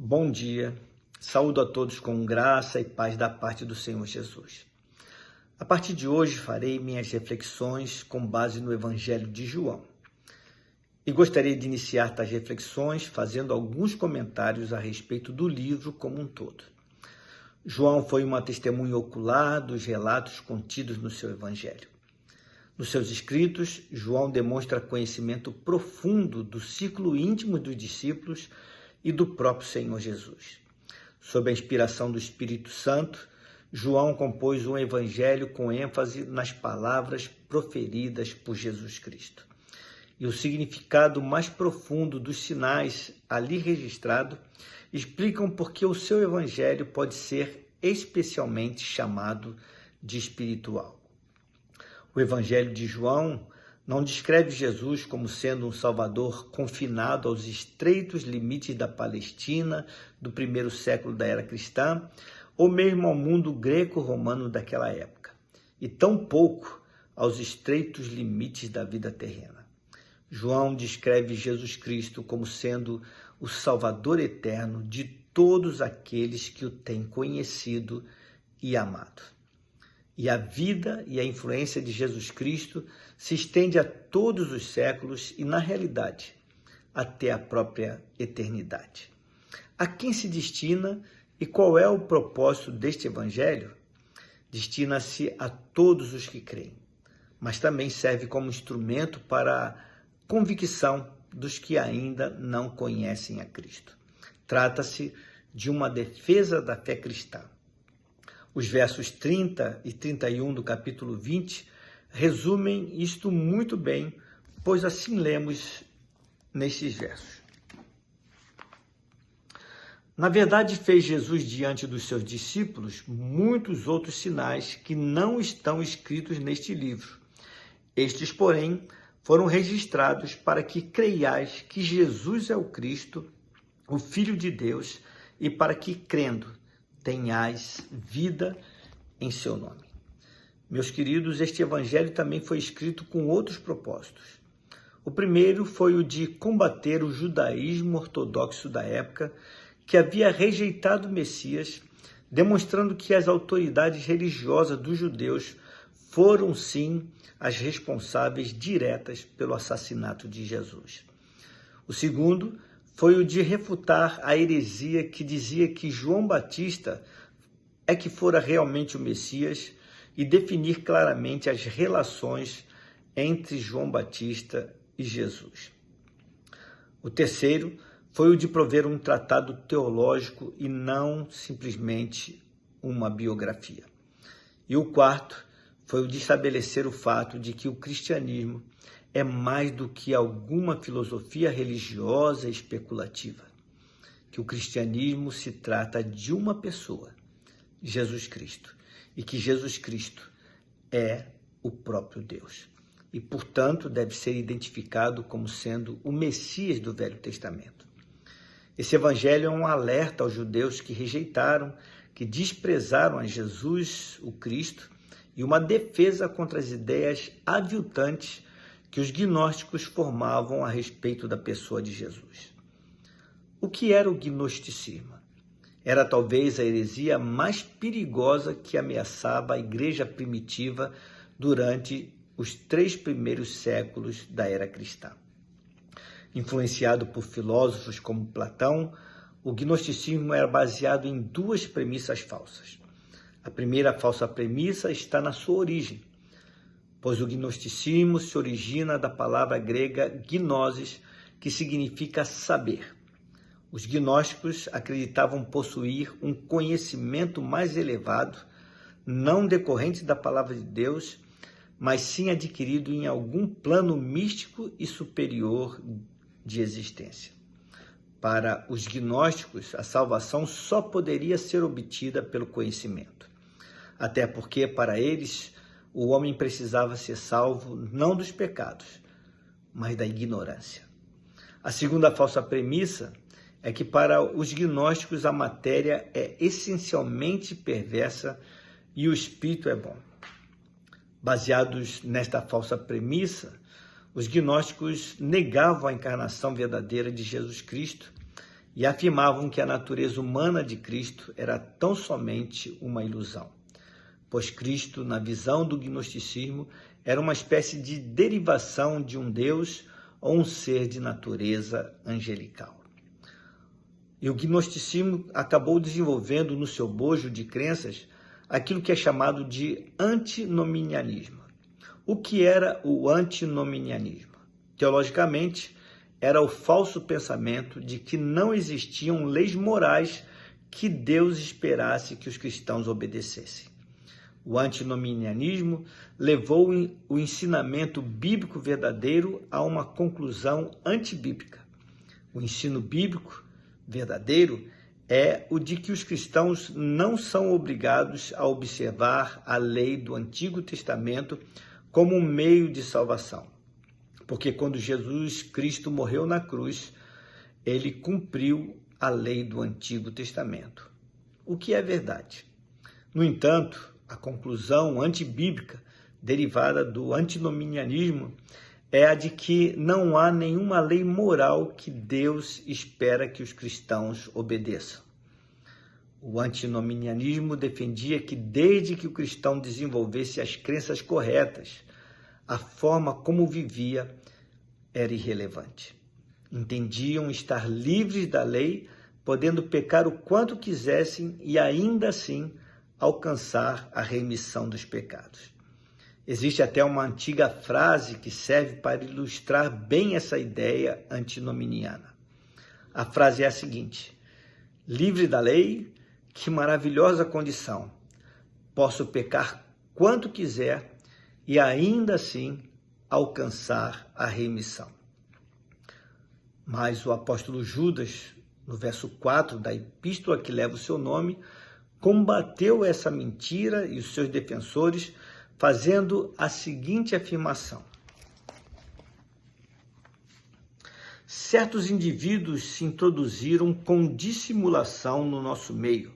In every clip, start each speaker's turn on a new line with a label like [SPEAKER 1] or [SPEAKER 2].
[SPEAKER 1] Bom dia, saúdo a todos com graça e paz da parte do Senhor Jesus. A partir de hoje farei minhas reflexões com base no Evangelho de João. E gostaria de iniciar tais reflexões fazendo alguns comentários a respeito do livro como um todo. João foi uma testemunha ocular dos relatos contidos no seu Evangelho. Nos seus escritos, João demonstra conhecimento profundo do círculo íntimo dos discípulos e do próprio Senhor Jesus. Sob a inspiração do Espírito Santo, João compôs um evangelho com ênfase nas palavras proferidas por Jesus Cristo. E o significado mais profundo dos sinais ali registrados explicam por que o seu evangelho pode ser especialmente chamado de espiritual. O evangelho de João não descreve Jesus como sendo um salvador confinado aos estreitos limites da Palestina do primeiro século da era cristã, ou mesmo ao mundo greco-romano daquela época, e tampouco aos estreitos limites da vida terrena. João descreve Jesus Cristo como sendo o Salvador eterno de todos aqueles que o têm conhecido e amado. E a vida e a influência de Jesus Cristo se estende a todos os séculos e, na realidade, até a própria eternidade. A quem se destina e qual é o propósito deste evangelho? Destina-se a todos os que creem, mas também serve como instrumento para a convicção dos que ainda não conhecem a Cristo. Trata-se de uma defesa da fé cristã. Os versos 30 e 31 do capítulo 20 resumem isto muito bem, pois assim lemos nestes versos. Na verdade, fez Jesus diante dos seus discípulos muitos outros sinais que não estão escritos neste livro. Estes, porém, foram registrados para que creiais que Jesus é o Cristo, o Filho de Deus, e para que, crendo, tenhais vida em seu nome. Meus queridos, este evangelho também foi escrito com outros propósitos. O primeiro foi o de combater o judaísmo ortodoxo da época, que havia rejeitado o Messias, demonstrando que as autoridades religiosas dos judeus foram, sim, as responsáveis diretas pelo assassinato de Jesus. O segundo foi o de refutar a heresia que dizia que João Batista é que fora realmente o Messias e definir claramente as relações entre João Batista e Jesus. O terceiro foi o de prover um tratado teológico e não simplesmente uma biografia. E o quarto foi o de estabelecer o fato de que o cristianismo é mais do que alguma filosofia religiosa e especulativa, que o cristianismo se trata de uma pessoa, Jesus Cristo, e que Jesus Cristo é o próprio Deus, e, portanto, deve ser identificado como sendo o Messias do Velho Testamento. Esse evangelho é um alerta aos judeus que rejeitaram, que desprezaram a Jesus, o Cristo, e uma defesa contra as ideias aviltantes que os gnósticos formavam a respeito da pessoa de Jesus. O que era o gnosticismo? Era talvez a heresia mais perigosa que ameaçava a igreja primitiva durante os 3 primeiros séculos da era cristã. Influenciado por filósofos como Platão, o gnosticismo era baseado em 2 premissas falsas. A primeira falsa premissa está na sua origem, pois o gnosticismo se origina da palavra grega gnosis, que significa saber. Os gnósticos acreditavam possuir um conhecimento mais elevado, não decorrente da palavra de Deus, mas sim adquirido em algum plano místico e superior de existência. Para os gnósticos, a salvação só poderia ser obtida pelo conhecimento, até porque, para eles, o homem precisava ser salvo não dos pecados, mas da ignorância. A segunda falsa premissa é que para os gnósticos a matéria é essencialmente perversa e o espírito é bom. Baseados nesta falsa premissa, os gnósticos negavam a encarnação verdadeira de Jesus Cristo e afirmavam que a natureza humana de Cristo era tão somente uma ilusão, pois Cristo, na visão do gnosticismo, era uma espécie de derivação de um Deus ou um ser de natureza angelical. E o gnosticismo acabou desenvolvendo no seu bojo de crenças aquilo que é chamado de antinomianismo. O que era o antinomianismo? Teologicamente, era o falso pensamento de que não existiam leis morais que Deus esperasse que os cristãos obedecessem. O antinomianismo levou o ensinamento bíblico verdadeiro a uma conclusão antibíblica. O ensino bíblico verdadeiro é o de que os cristãos não são obrigados a observar a lei do Antigo Testamento como um meio de salvação. Porque quando Jesus Cristo morreu na cruz, ele cumpriu a lei do Antigo Testamento, o que é verdade. No entanto, a conclusão antibíblica derivada do antinomianismo é a de que não há nenhuma lei moral que Deus espera que os cristãos obedeçam. O antinomianismo defendia que desde que o cristão desenvolvesse as crenças corretas, a forma como vivia era irrelevante. Entendiam estar livres da lei, podendo pecar o quanto quisessem e ainda assim alcançar a remissão dos pecados. Existe até uma antiga frase que serve para ilustrar bem essa ideia antinomiana. A frase é a seguinte: livre da lei, que maravilhosa condição. Posso pecar quanto quiser e ainda assim alcançar a remissão. Mas o apóstolo Judas, no verso 4 da epístola que leva o seu nome, combateu essa mentira e os seus defensores, fazendo a seguinte afirmação: certos indivíduos se introduziram com dissimulação no nosso meio,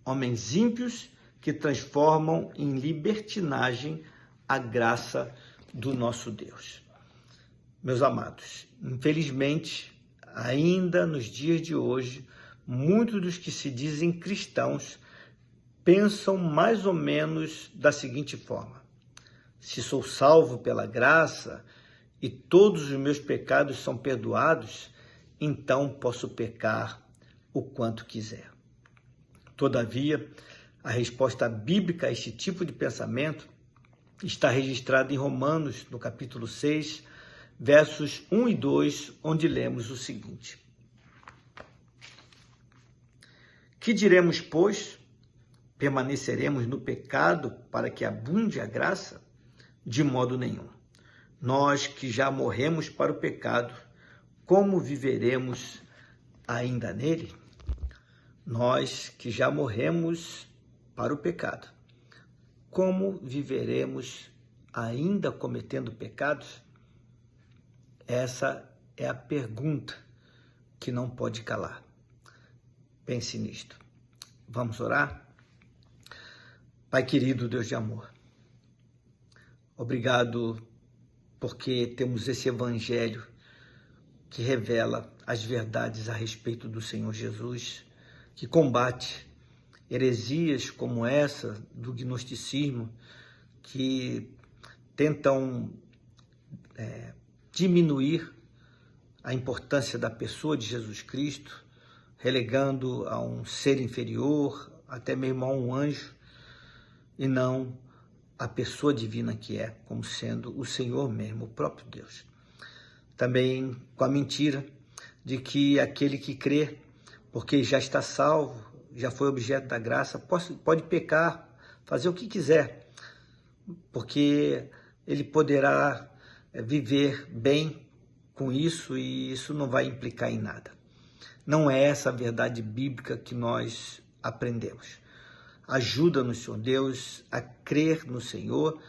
[SPEAKER 1] homens ímpios que transformam em libertinagem a graça do nosso Deus. Meus amados, infelizmente, ainda nos dias de hoje, muitos dos que se dizem cristãos pensam mais ou menos da seguinte forma: se sou salvo pela graça e todos os meus pecados são perdoados, então posso pecar o quanto quiser. Todavia, a resposta bíblica a este tipo de pensamento está registrada em Romanos, no capítulo 6, versos 1 e 2, onde lemos o seguinte: que diremos, pois? Permaneceremos no pecado para que abunde a graça? De modo nenhum. Nós que já morremos para o pecado, como viveremos ainda nele? Nós que já morremos para o pecado, como viveremos ainda cometendo pecados? Essa é a pergunta que não pode calar. Pense nisto. Vamos orar? Pai querido, Deus de amor, obrigado porque temos esse evangelho que revela as verdades a respeito do Senhor Jesus, que combate heresias como essa do gnosticismo, que tentam diminuir a importância da pessoa de Jesus Cristo, relegando a um ser inferior, até mesmo a um anjo, e não a pessoa divina que é, como sendo o Senhor mesmo, o próprio Deus. Também com a mentira de que aquele que crê, porque já está salvo, já foi objeto da graça, pode pecar, fazer o que quiser, porque ele poderá viver bem com isso e isso não vai implicar em nada. Não é essa a verdade bíblica que nós aprendemos. Ajuda-nos, Senhor Deus, a crer no Senhor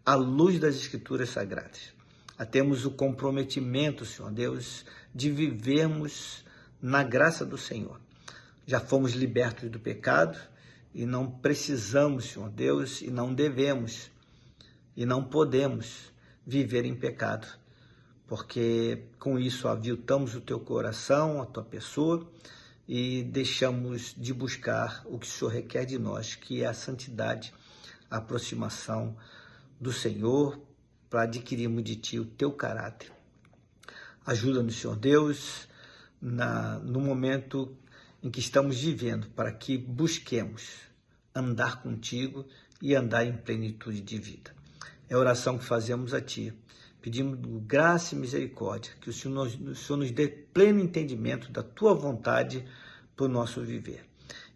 [SPEAKER 1] à luz das Escrituras Sagradas. A termos o comprometimento, Senhor Deus, de vivermos na graça do Senhor. Já fomos libertos do pecado e não precisamos, Senhor Deus, e não devemos, e não podemos viver em pecado, porque com isso aviltamos o teu coração, a tua pessoa, e deixamos de buscar o que o Senhor requer de nós, que é a santidade, a aproximação do Senhor, para adquirirmos de Ti o Teu caráter. Ajuda-nos, Senhor Deus, no momento em que estamos vivendo, para que busquemos andar contigo e andar em plenitude de vida. É a oração que fazemos a Ti. Pedimos graça e misericórdia, que o Senhor nos dê pleno entendimento da Tua vontade para o nosso viver.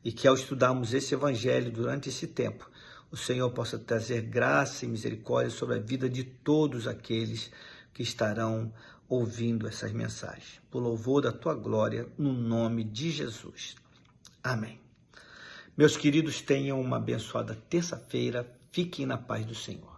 [SPEAKER 1] E que ao estudarmos esse Evangelho durante esse tempo, o Senhor possa trazer graça e misericórdia sobre a vida de todos aqueles que estarão ouvindo essas mensagens. Por louvor da Tua glória, no nome de Jesus. Amém. Meus queridos, tenham uma abençoada terça-feira. Fiquem na paz do Senhor.